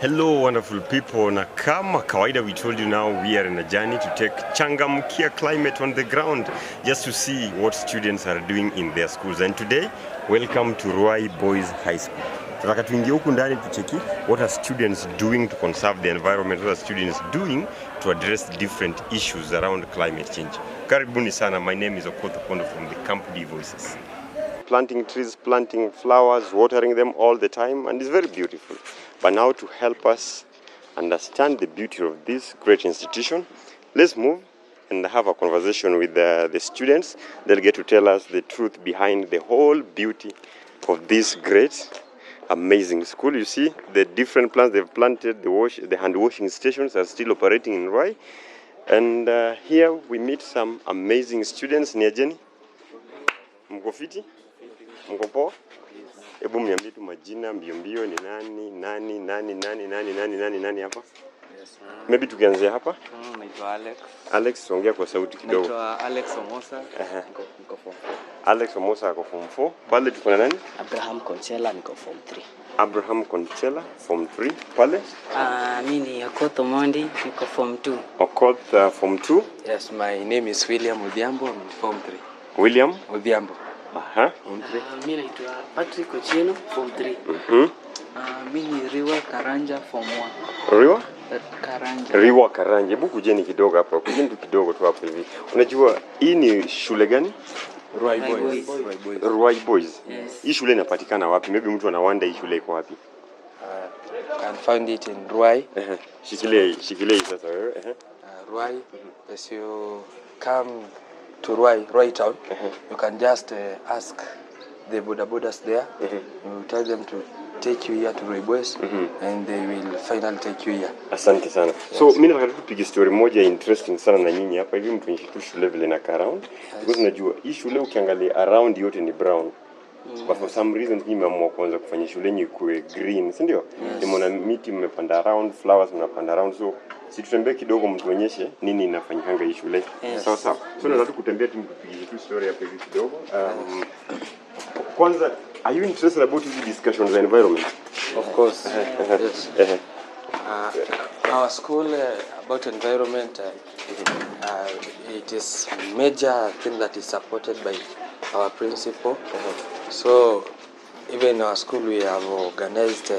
Hello wonderful people, na kama kawaida we told you now we are in a journey to take Changamkia Climate on the ground just to see what students are doing in their schools. And today, welcome to Ruai Boys High School. Tunataka tuingie huku ndani tucheki what are students doing to conserve the environment, what are students doing to address different issues around climate change. Karibuni sana, my name is Okoth Pondo from the Camp Voices. Planting trees, planting flowers, watering them all the time, and it's very beautiful. But now to help us understand the beauty of this great institution, let's move and have a conversation with the students. They'll get to tell us the truth behind the whole beauty of this great, amazing school. You see the different plants they've planted, the hand washing stations are still operating in Ruai. And here we meet some amazing students. Ni Jenny? Mko fiti? Mko poa? Hebu mniambie tu majina mbio ni nani hapa? Yes. Maybe tukianzia hapa. Naitwa Alex. Alex, ongea kwa sauti kidogo. Naitwa Alex Omosa. Niko form 4. Alex Omosa ako form 4. Pale tuko na nani? Abraham Conchela, niko form 3. Abraham Conchela form 3. Pale? Mimi ni Okoth Mondi, niko form 2. Okoth form 2. Yes, my name is William Odhiambo, I'm form 3. William Odhiambo. Form 3. Mimi naitwa Patrick Ochino, form 3. Mimi ni Riwa Karanja form 1. Riwa? Karanja. Riwa Karanja. Hebu kujeni kidogo hapa. Kujeni tu kidogo tu hapo hivi. Unajua hii ni shule gani? Ruai Boys. Ruai Boys. Yes. Hii shule inapatikana wapi? Maybe mtu anawanda hii shule iko wapi? Can find it in Ruai. Shikilia sasa wewe. Ruai. As you come to Ruai town, you can just ask the bodabodas there. You tell them to take you here to Ruai Boys, and they will finally take you here. Asante sana. Yes. So mimi nataka tupige story moja interesting sana na nyinyi hapa hivi mtu nishitu shule vile na around. Because unajua hii shule ukiangalia around yote ni brown. But for some reason hii mmeamua kuanza kufanya shule yenyewe kuwe green, si ndio? Nimeona miti mmepanda around, flowers mnapanda around, so si tutembee kidogo mtuonyeshe nini inafanyikanga hii shule. Sawa sawa. So nataka kutembea tupige tu story hapa hivi kidogo. Kwanza, are you interested about this discussion on the environment? Of course. Yes. Our school about environment, it is major thing that is supported by our principal. So even in our school we have organized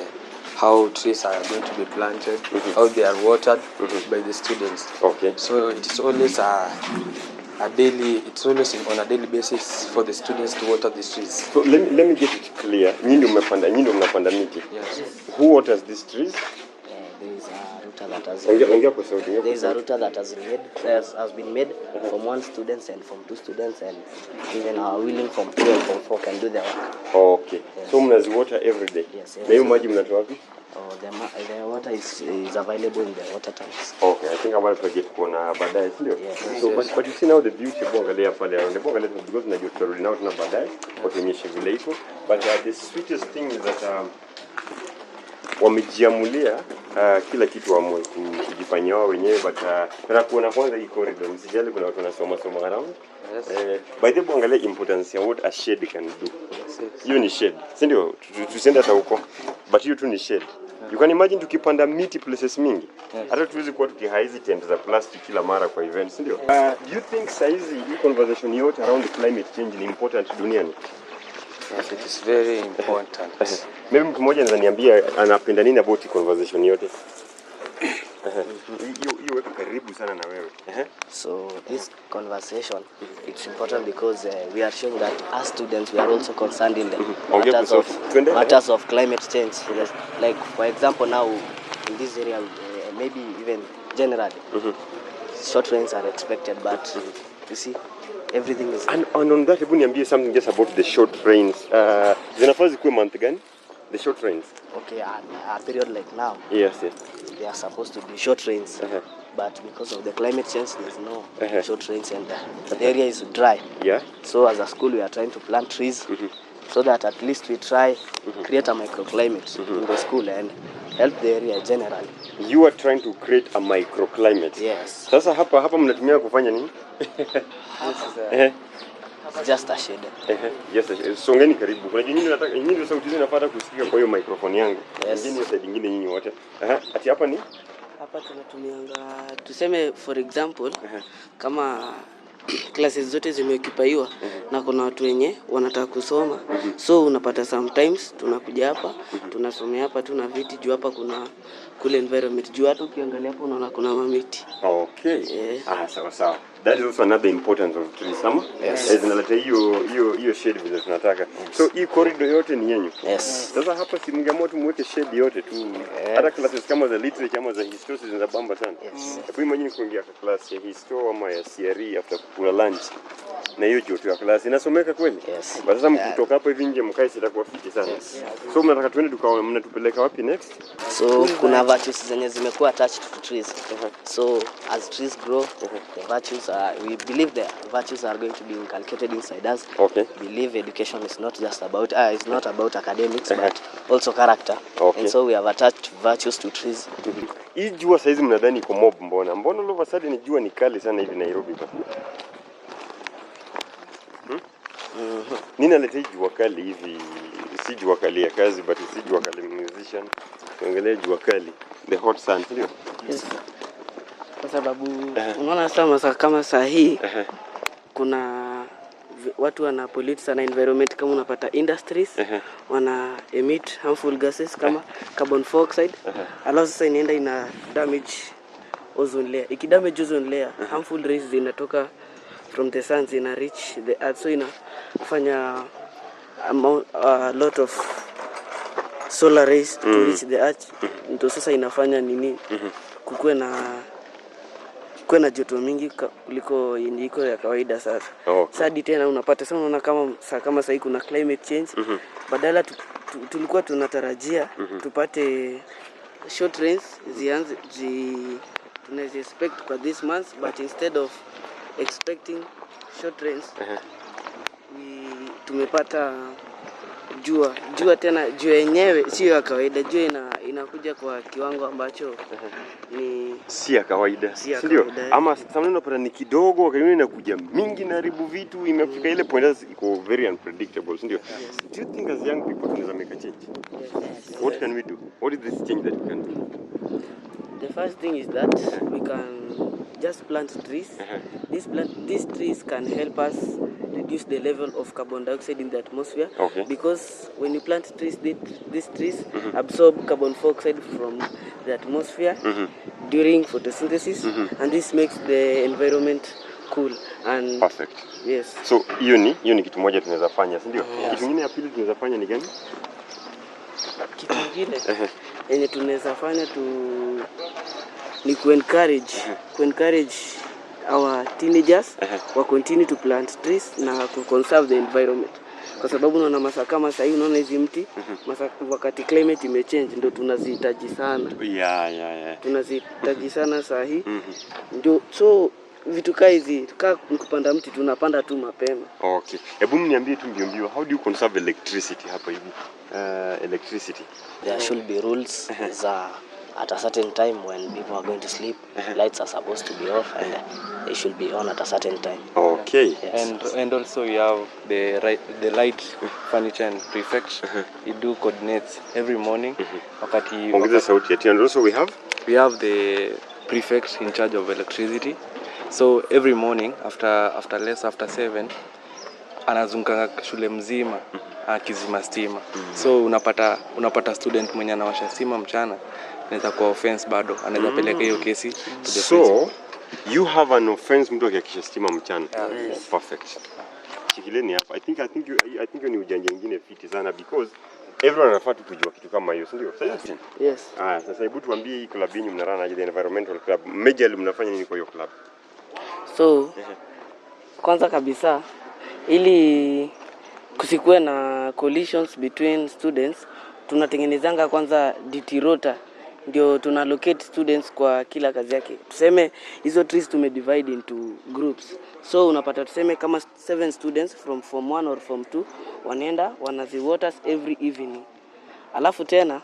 how trees are going to be planted, how they are watered by the students. Okay. So it's always on a daily basis for the students to water the trees. So let me get it clear. Nyinyi mnapanda miti. Yes. Who waters these trees? There is a router that has been made from 1 student and from 2 students, and even our willing from 2 and from 4 can do the work. Okay. Yes. So mnazi water every day. Yes. Na hiyo maji mnatoa wapi? The water is available in the water tanks. Okay, I think I'm going to get kuona baadaye, sio? Yes. So but you see now the beauty of angalia pale around. Bongalia because najua tutarudi nao tuna baadaye kuonyesha vile iko. But the sweetest thing is that wamejiamulia kila kitu wamwe kujifanyia wao wenyewe, but nataka kuona kwanza hii corridor. Msijali kuna watu wanasoma around. Yes. By the way, angalia importance ya what a shade can do. Hiyo ni shade. Si ndio? Tusende hata huko. But hiyo tu ni shade. You can imagine tukipanda miti places mingi. Hata tuwezi kuwa tukihaizi tent za plastic kila mara kwa events, si ndio? Do you think saizi hii conversation yote around climate change ni important duniani? Yes, it is very important. Maybe mtu mmoja anaweza niambia anapenda nini about conversation yote? Hiyo weko karibu sana na wewe. So this conversation, it's important because we are showing that as students we are also concerned in the matters of climate change. Yes. Like for example now in this area, maybe even generally, short rains are expected, but you see everything is. And on that, hebu niambie something just about the short rains. Zinafaa zikuwe month gani? The short rains. Okay, a period like now. Yes. They are supposed to be short rains, but because of the climate change, there's no short rains, and the area is dry. Yeah. So as a school, we are trying to plant trees so that at least we try create a microclimate in the school and help the area generally. You are trying to create a microclimate. Yes. Sasa hapa mnatumia kufanya nini? It's just a shade. Yes, songeni karibu. Kuna nyinyi nataka nyinyi sauti zenu napata kusikia kwa hiyo microphone yangu. Yes. Nyinyi side nyingine nyinyi wote. Ati hapa ni? Hapa tunatumianga tuseme for example kama classes zote zimeokipaiwa na kuna watu wenye wanataka kusoma. So unapata sometimes tunakuja hapa, tunasomea hapa tu na viti juu hapa kuna kule environment. Juu hata ukiangalia hapo unaona kuna mamiti. Okay. Sawa. That is also another importance of trees. Yes. Zinaleta hiyo shade vile tunataka. So hii corridor yote ni yenyu. Yes. Sasa hapa si mngeamua tu mweke shade yote tu. Hata classes kama za literature ama za history zinabamba sana. Hebu imagine kuingia kwa class ya history ama ya CRE after kula lunch. Na hiyo joto ya class inasomeka kweli? Yes. But sasa mkitoka hapo hivi nje mkae sitakuwa fiti sana. So mnataka tuende tukao mnatupeleka wapi next? So kuna virtues zenye zimekuwa attached to trees. So as trees grow, the virtues we believe the virtues are going to be inculcated inside us. Okay. Believe education is not just about it's not about academics but also character. Okay. And so we have attached virtues to trees. Hii jua saizi mnadhani iko mob mbona? Mbona all of a sudden jua ni kali sana hivi Nairobi hapa? Nini naleta jua kali hivi? Si jua kali ya kazi but si jua kali musician. Tuangalie jua kali, the hot sun, ndio? Yes. Kwa sababu unaona sasa kama saa hii kuna watu wana pollute sana environment. Kama unapata industries wana emit harmful gases kama carbon dioxide. Alafu sasa inaenda ina damage ozone layer. Ikidamage ozone layer, harmful rays zinatoka from the sun zina reach the earth, so inafanya a lot of solar rays to reach the earth. Ndio sasa inafanya nini kukuwe na joto mingi kuliko yenye iko ya kawaida sasa. Sasa tena unapata sasa unaona kama sasa kuna climate change. Badala tulikuwa tunatarajia tupate short rains zianze tunaweza expect kwa this month, but instead of expecting short rains tumepata jua tena. Jua yenyewe sio ya kawaida, jua inakuja kwa kiwango ambacho ni si ya kawaida, ndio? Ama sometimes unapata ni kidogo, wakati inakuja mingi na haribu vitu, imefika ile point iko very unpredictable, ndio? Do you think as young people tunaweza make a change? What can we do? What is this change that we can do? The first thing is that we can just plant trees. These trees can help us reduce the level of carbon dioxide in the atmosphere. Because when you plant trees, these trees absorb carbon dioxide from the atmosphere during photosynthesis, and this makes the environment cool and perfect. Yes. So hiyo ni kitu moja tunaweza fanya, si ndio? Kitu kingine ya pili tunaweza fanya ni gani? Kitu kingine yenye tunaweza fanya ni encourage our teenagers wa continue to plant trees na to conserve the environment. Kwa sababu unaona masaa kama sasa hivi unaona hizi mti wakati climate imechange ndio tunazihitaji sana. Tunazihitaji sana sasa hivi. Ndio so vitu kama hizi kupanda mti tunapanda tu mapema. Okay. Hebu mniambie tu mbio, how do you conserve electricity hapa hivi? Electricity. There should be rules at a certain time when people are going to sleep. Lights are supposed to be off and they should be on at a certain time. Okay. Yes. And also we have the light furniture and prefect. We do coordinates every morning. Ongeza sauti yetu. And also we have the prefect in charge of electricity. So every morning after 7 anazunguka shule mzima akizima stima. So unapata student mwenye anawasha stima mchana anaweza kuwa offense bado anaweza peleka hiyo kesi to the principal. You have an offense mtu akikisha stima mchana. Perfect. Shikileni hapa. I think you ni ujanja mwingine fiti sana because everyone anafaa kujua kitu kama hiyo, ndio? Yes. Sasa hebu tuambie hii club yenu mnarana aje, the environmental club. Majorly mnafanya nini kwa hiyo club? So kwanza kabisa ili kusikuwe na collisions between students, tunatengenezanga kwanza duty rota, ndio tunallocate students kwa kila kazi yake. Tuseme hizo trees tumedivide into groups. So unapata tuseme kama 7 students from form 1 or form 2 wanaenda wanaziwaters every evening. Alafu tena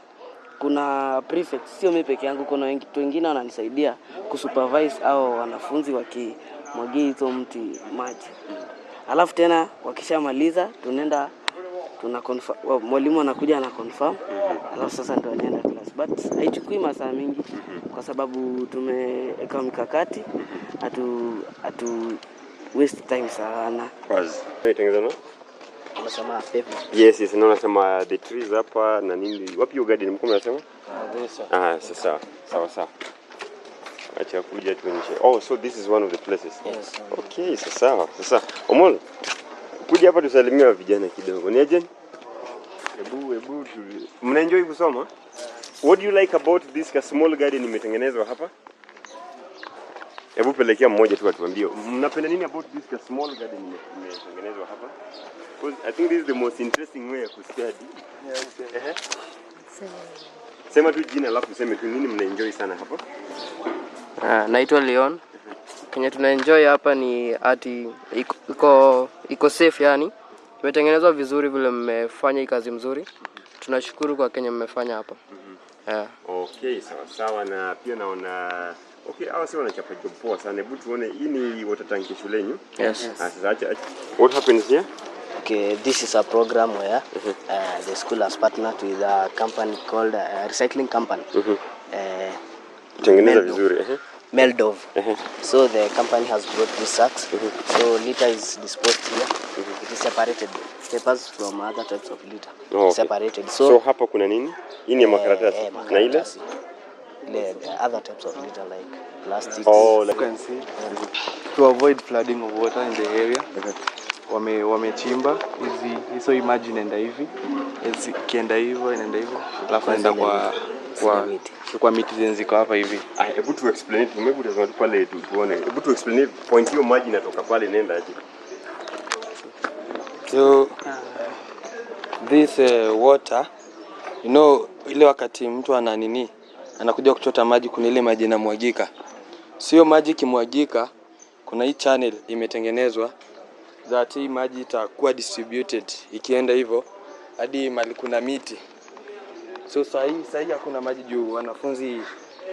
kuna prefects, sio mimi peke yangu, kuna watu wengine wananisaidia kusupervise au wanafunzi wakimwagia hizo mti maji. Alafu tena wakishamaliza tunaenda mwalimu anakuja na confirm. Alafu sasa ndio anaenda class. But haichukui masaa mingi kwa sababu tumeweka mikakati atu waste time sana. Basi. Unaitengeneza no? Unasema pepe. Yes, naona sema the trees hapa na nini. Wapi hiyo garden mko mnasema? Sasa. Sawa. Acha kuja tuonyeshe. Oh, so this is one of the places. Yes. Okay, sawa. Omolo. Kuja hapa tusalimia vijana kidogo. Ni aje? Hebu mnaenjoy kusoma? What do you like about this small garden imetengenezwa hapa? Hebu pelekea mmoja tu atuambie. Mnapenda nini about this small garden imetengenezwa hapa? Because I think this is the most interesting way to study. Yeah, okay. Sema tu jina alafu useme tu nini mnaenjoy sana hapa? Naitwa Leon. Kenye tunaenjoy hapa ni ati iko safe yani. Imetengenezwa vizuri vile mmefanya hii kazi mzuri. Tunashukuru kwa Kenya mmefanya hapa. Okay, sawa na pia naona hawa sio wanachapa job poa sana. Hebu tuone hii ni water tank shuleni. Yes. Sasa acha. What happens here? Okay, this is a program where the school has partnered with a company called recycling company. Tengeneza vizuri. Meldov. So the company has brought these sacks. So litter is disposed here. It is separated. Papers from other types of litter. Separated. So hapa kuna nini? Hii ni makaratasi. Na ile? The other types of litter like plastics. You can see to avoid flooding of water in the area. Wamechimba hizo imagine inaenda hivi. Kienda hivyo inaenda hivyo. Alafu inaenda kwa miti zenziko hapa hivi. Hebu tu explain it. Maybe utazama tu pale tuone. Hebu tu explain it. Point hiyo maji inatoka pale inaenda aje? So this water, you know, ile wakati mtu anakuja kuchota maji, kuna ile maji inamwagika. Sio maji kimwagika, kuna hii channel imetengenezwa that hii maji itakuwa distributed ikienda hivyo hadi mahali kuna miti. So sahi hakuna maji juu wanafunzi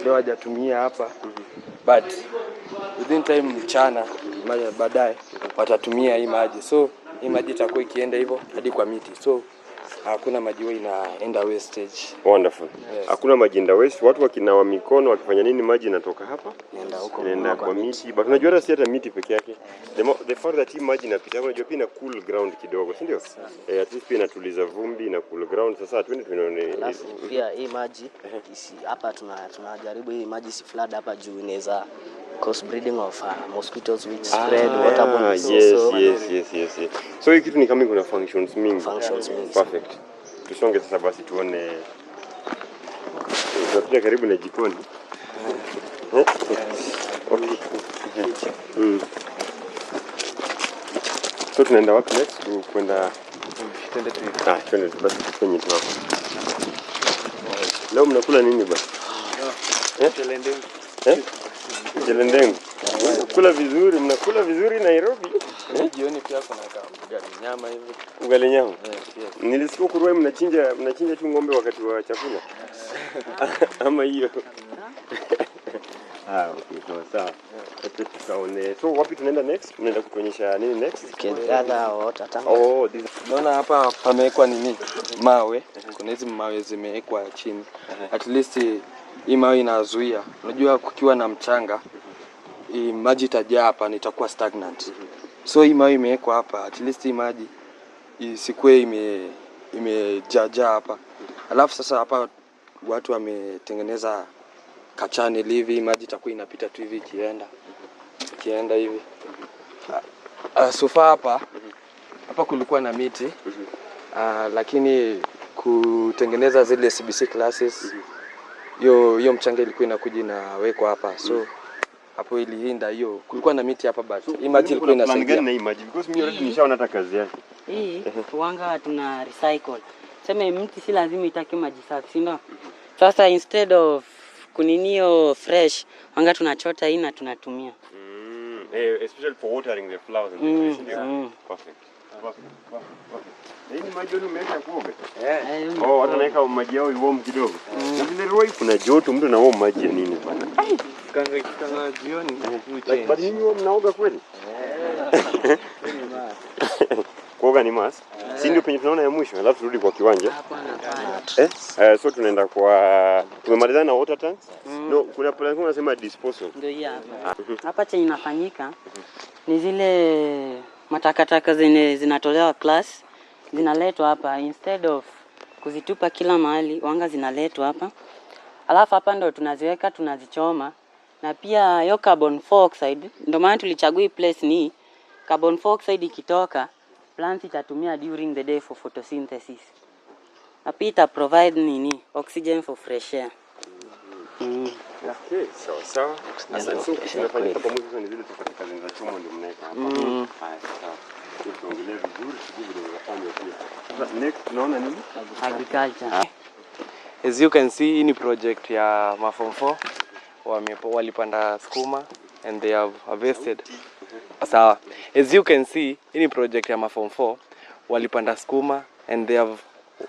leo hajatumia hapa. But within time mchana baadaye watatumia hii maji. So hii maji itakuwa ikienda hivyo hadi kwa miti. So hakuna maji inaenda wastage. Wonderful. Hakuna maji inaenda waste. Watu wakinawa mikono wakifanya nini maji inatoka hapa? Inaenda kwa miti. But unajua hata si hata miti peke yake. The fact that hii maji inapita hapo unajua pia ina cool ground kidogo, si ndio? At least pia inatuliza vumbi na cool ground. Sasa twende tunaone. Pia hii maji hapa tunajaribu hii maji si flood hapa juu inaweza cause breeding of mosquitoes which spread waterborne disease. Yes. So hii kitu ni kama kuna functions mingi. Perfect. Tusonge sasa basi tuone. Tunapita karibu na jikoni. Okay. So tunaenda wapi next? Kwenda twende basi kwenye tu hapo. Leo mnakula nini basi? Mchelendengu. Mnakula vizuri Nairobi. Jioni pia kuna ugali nyama hivi. Ugali nyama? Yes. Nilisikia Ruai mnachinja tu ng'ombe wakati wa chakula. Ama hiyo. Okay, sawa. Tukaone. So wapi tunaenda next? Tunaenda kutuonyesha nini next? Water tank. Naona hapa pamewekwa nini? Mawe. Kuna hizi mawe zimewekwa chini. At least hii mawe inazuia. Unajua kukiwa na mchanga, maji itajaa hapa na itakuwa stagnant. So hii mawe imewekwa hapa, at least hii maji isikue imejaa hapa. Alafu sasa hapa watu wametengeneza channel hivi, maji itakuwa inapita tu hivi ikienda hivi. So far hapa kulikuwa na miti. Lakini kutengeneza zile CBC classes hiyo mchanga ilikuwa inakuja inawekwa hapa. So hapo ilihinda hiyo. Kulikuwa na miti hapa but hii maji ilikuwa inasaidia. Gani na hii maji? Because mimi already nishaona hata kazi yake. Hii wanga tuna recycle. Sema mti si lazima itake maji safi, si ndio? Sasa instead of kuninio fresh, wanga tunachota hii na tunatumia. Especially for watering the flowers and the trees. Perfect. Hii ni maji umeweka kuoga? Watu wanaweka maji yao iwarm kidogo. Na vile Ruai kuna joto mtu na warm maji nini bwana? Kanga jioni. But mimi mnaoga kweli? Kuoga ni must. Si ndio penye tunaona ya mwisho, alafu turudi kwa kiwanja. So tunaenda kwa tumemalizana na water tanks. No, kuna plan kuna nasema disposal. Ndio hii hapa. Hapa chenye inafanyika ni zile matakataka zenye zinatolewa class zinaletwa hapa instead of kuzitupa kila mahali, wanga zinaletwa hapa. Alafu hapa ndo tunaziweka, tunazichoma. Na pia hiyo carbon dioxide, ndio maana tulichagua hii place ni carbon dioxide ikitoka, plants itatumia during the day for photosynthesis. Na pia ita provide nini? Oxygen for fresh air. Okay, sawa. Asante. So tunafanyika pamoja sasa ni zile takataka zinachomwa ndio mnaeka hapa. Haya, sawa. Tuongelee vizuri shughuli zinazofanywa pia. Sasa next tunaona nini? Agriculture. As you can see, hii ni project ya Form 4. Walipanda skuma and they have harvested. Sawa. As you can see, hii ni project ya Form 4. Walipanda skuma and they have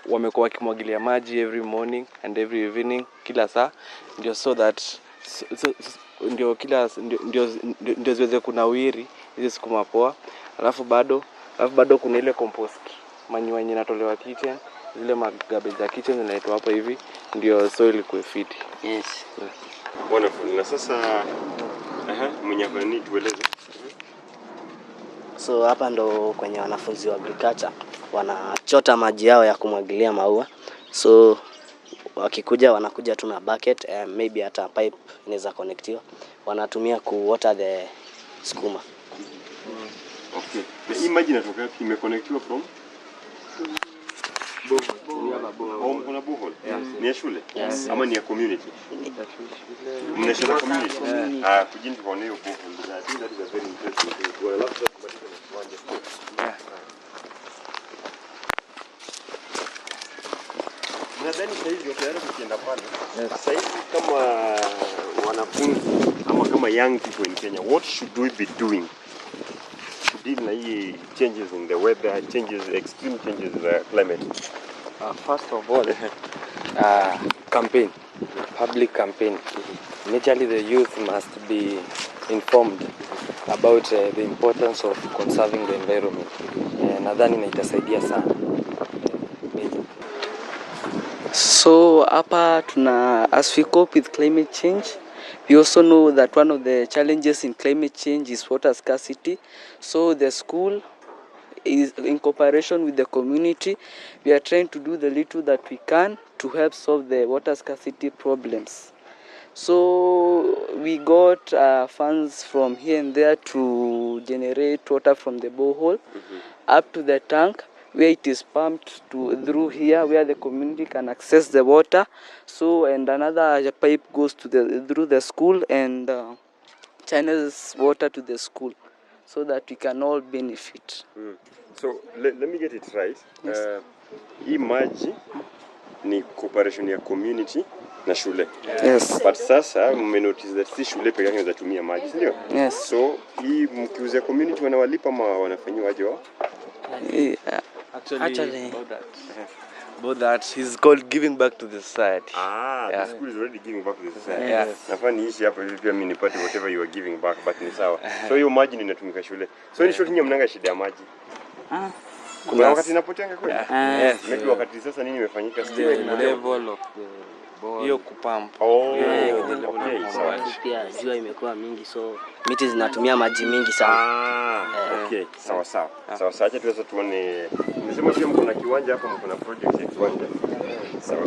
wamekuwa wakimwagilia maji every morning and every evening kila saa ndio so that ndio ziweze kunawiri hizi skuma poa. Alafu bado kuna ile compost manure yenye inatolewa kitchen, zile garbage za kitchen zinaitwa hapa hivi ndio soil ikuwe fit. Yes. Wonderful. Na sasa mwenye kwa nini tueleze? So hapa ndo kwenye wanafunzi wa agriculture wanachota maji yao ya kumwagilia maua. So wakikuja wanakuja tu na bucket, maybe hata pipe inaweza connectiwa. Wanatumia ku water the skuma. Okay. Na hii maji inatoka imeconnectiwa from borehole. Kuna borehole? Ni ya shule? Yes. Ama ni ya community? Mnashare community? Kujini tukaone hiyo borehole. I think that is a very interesting thing. Well, laptop kubadilika na kiwanja. Nadhani sasa hivi tayari tukienda pale. Sasa hivi kama wanafunzi ama kama young people in Kenya, what should we be doing to deal na hii changes in the weather, extreme changes in the climate? First of all, campaign, public campaign. Majorly the youth must be informed about the importance of conserving the environment. Nadhani na itasaidia sana. So hapa as we cope with climate change, we also know that one of the challenges in climate change is water scarcity. So the school is in cooperation with the community. We are trying to do the little that we can to help solve the water scarcity problems. So we got funds from here and there to generate water from the borehole up to the tank, where it is pumped through here, where the community can access the water. So and another pipe goes through the school and channels water to the school, so that we can all benefit. So let me get it right. Hii maji ni cooperation ya community na shule. Yes. But sasa mmenotice that si shule pekee yake zinatumia maji, si ndio? Yes. So hii mkiuza community wanawalipa ama wanafanywa aje wao? Yeah. Actually about that is called giving back to the society. The school is already giving back to the society. Yes. Nafaa niishi hapa hivi pia mimi nipate whatever you are giving back, but ni sawa. So hiyo maji inatumika shule. So ni short nyinyi mnanga shida ya maji. Kuna wakati inapotenga kweli? Yes. Maybe wakati sasa nini imefanyika The level of the hiyo kupump. Sawa. Pia jua imekuwa mingi, so miti zinatumia maji mingi sana. Okay, sawa. Acha tuweza tuone. Nimesema pia mko na kiwanja hapa, mko na project ya kiwanja.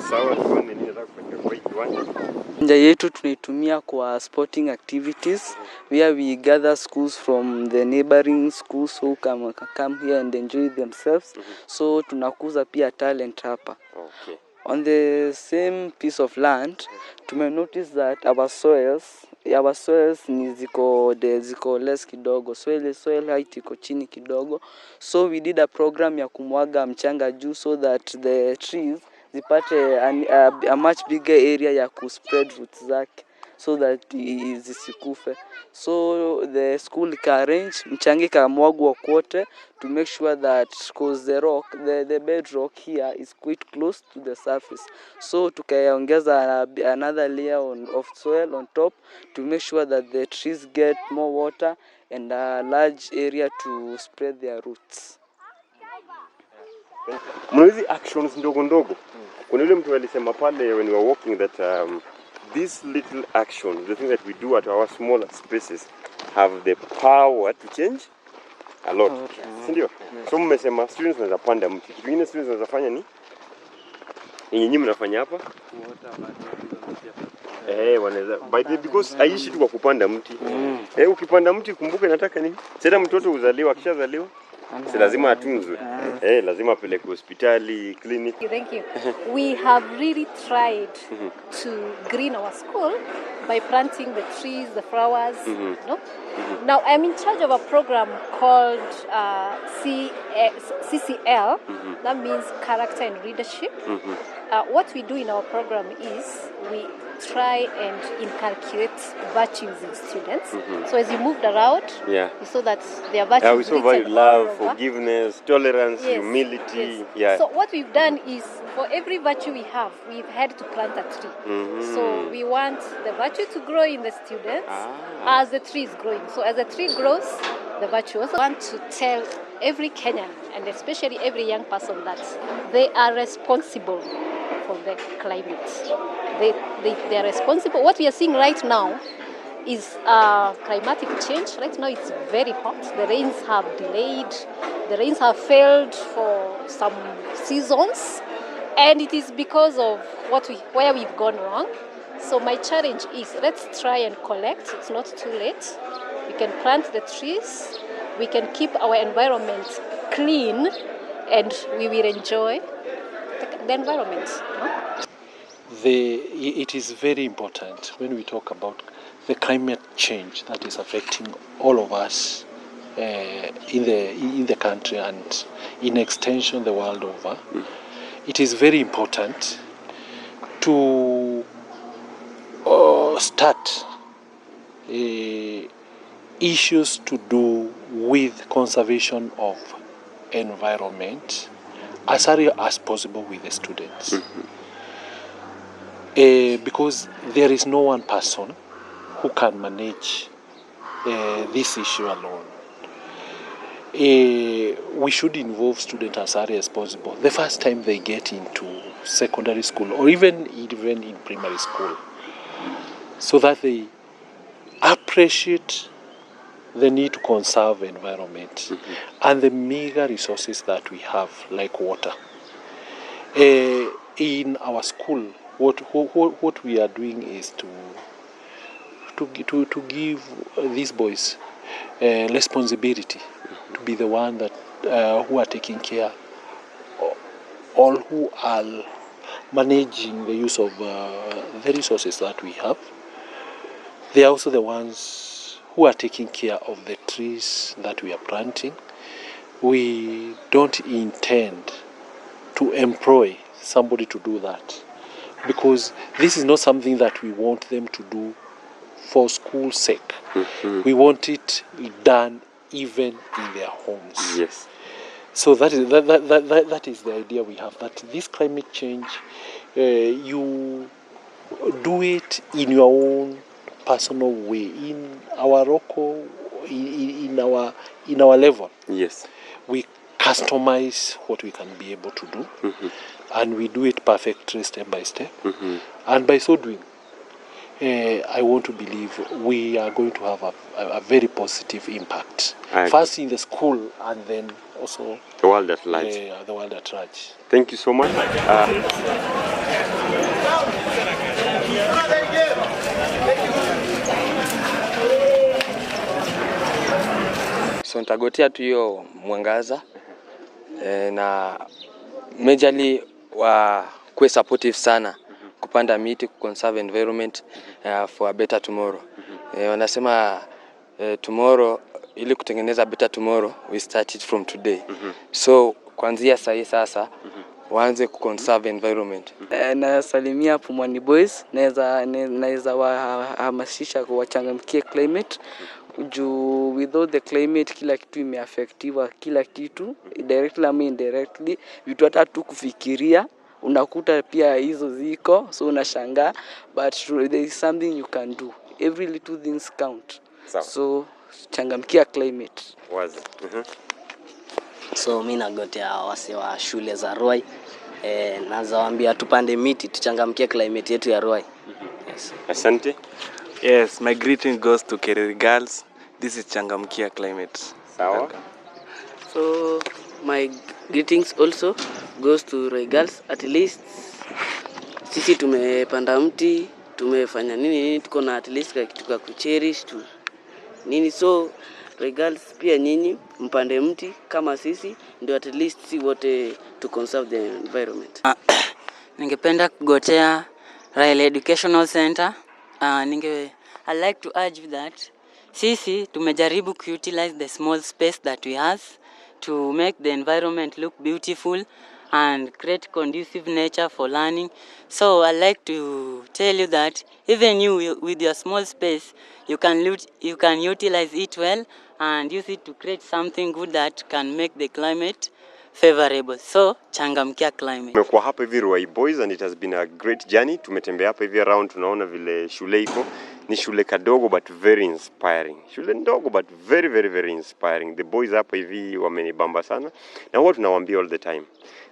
Sawa, tuone nini nataka kufanyika kwa hii kiwanja. Kiwanja yetu tunaitumia kwa sporting activities, where we gather schools from the neighboring schools who come here and enjoy themselves. So tunakuza pia talent hapa. Okay. On the same piece of land, tume notice that our soils ni ziko less kidogo, soil height iko chini kidogo. So we did a program ya kumwaga mchanga juu, so that the trees zipate a much bigger area ya kuspread roots zake, so that zisikufe. So the school can arrange mchanga ikamwagwa kwote to make sure that, because the bedrock here is quite close to the surface, so tukaongeza another layer of soil on top to make sure that the trees get more water and a large area to spread their roots. Mnahizi actions ndogo ndogo. Kuna yule mtu alisema pale when we were walking that these little actions, the things that we do at our smaller spaces have the power to change a lot. Sindio? So mmesema students wanaweza panda mti. Kitu kingine students wanaweza fanya ni nyinyi mnafanya hapa? Wanaweza because haishi tu kwa kupanda mti. Ukipanda mti kumbuka nataka nini? Sasa mtoto uzaliwa akishazaliwa si lazima atunzwe. Lazima apeleke hospitali, clinic. Thank you. We have really tried to green our school by planting the trees, the flowers. No? Now I'm in charge of a program called CCL. That means character and leadership. What we do in our program is we try and inculcate virtues in students. So as you moved around, you saw that their virtues. We saw value, love, forgiveness, tolerance, humility. So what we've done is for every virtue we have, we've had to plant a tree. So we want the virtue to grow in the students as the tree is growing. So as the tree grows, the virtue. Also want to tell every Kenyan and especially every young person that they are responsible for the climate. They are responsible. What we are seeing right now is climatic change. Right now it's very hot. The rains have delayed. The rains have failed for some seasons. And it is because of where we've gone wrong. So my challenge is let's try and collect. It's not too late. We can plant the trees. We can keep our environment clean and we will enjoy the environment. No? It is very important when we talk about the climate change that is affecting all of us in the country and in extension the world over. It is very important to start issues to do with conservation of environment as early as possible with the students. Because there is no one person who can manage this issue alone. We should involve students as early as possible. The first time they get into secondary school or even in primary school, so that they appreciate the need to conserve environment and the meager resources that we have, like water. In our school, what we are doing is to give these boys responsibility to be the one that who are taking care, all who are managing the use of the resources that we have. They are also the ones who are taking care of the trees that we are planting. We don't intend to employ somebody to do that, because this is not something that we want them to do for school's sake. We want it done even in their homes. Yes. So that is the idea we have, that this climate change, you do it in your own personal way, in our local, in our level. Yes. We customize what we can be able to do, and we do it perfectly step by step. And by so doing, I want to believe we are going to have a very positive impact. First in the school and then also the world at large. The world at large. Thank you so much. So nitagotea tu hiyo mwangaza na majorly kuwe supportive sana kupanda miti, conserve environment for a better tomorrow. Wanasema tomorrow, ili kutengeneza better tomorrow, we start it from today. So kuanzia sasa waanze conserve environment. Nasalimia Ruai Boys, naweza wahamasisha kwa Changamkia Climate. Without the climate kila kitu imeaffectiwa, kila kitu directly ama indirectly, vitu hata tu kufikiria unakuta pia hizo ziko, so unashangaa, but there is something you can do. Every little things count. So Changamkia Climate. Wazi. So mimi nagotea wase wa shule za Ruai. Nazawaambia tupande miti, tuchangamkie climate yetu ya Ruai. Yes. Asante. Yes, my greeting goes to Kereri girls. This is Changamkia Climate. Sawa. So my greetings also goes to Ruai girls. At least sisi tumepanda mti, tumefanya nini, tuko na at least kitu ka kucherish tu nini. So Ruai girls pia nyinyi mpande mti kama sisi, ndio at least si wote to conserve the environment. Ningependa kugotea Ruai Educational Center. I like to urge that sisi tumejaribu utilize the small space that we have to make the environment look beautiful and create conducive nature for learning. So I like to tell you that even you with your small space, you can utilize it well and use it to create something good that can make the climate favorable. So Changamkia Climate. Tumekuwa hapa hivi Ruai Boys and it has been a great journey. Tumetembea hapa hivi around, tunaona vile shule iko. Ni shule kadogo but very inspiring. Shule ndogo but very inspiring. The boys hapa hivi wamenibamba sana. Na huwa tunawaambia all the time,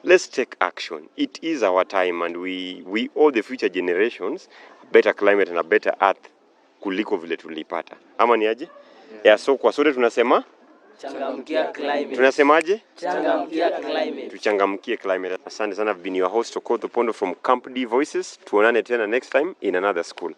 let's take action. It is our time and we owe the future generations a better climate and a better earth kuliko vile tulipata. Ama ni aje? Yeah, so kwa sote tunasema Changamkia Climate. Tunasemaje? Changamkia Climate. Tuchangamkie climate. Asante sana. I've been your host Okoth Opondo from Camp D Voices. Tuonane tena next time in another school.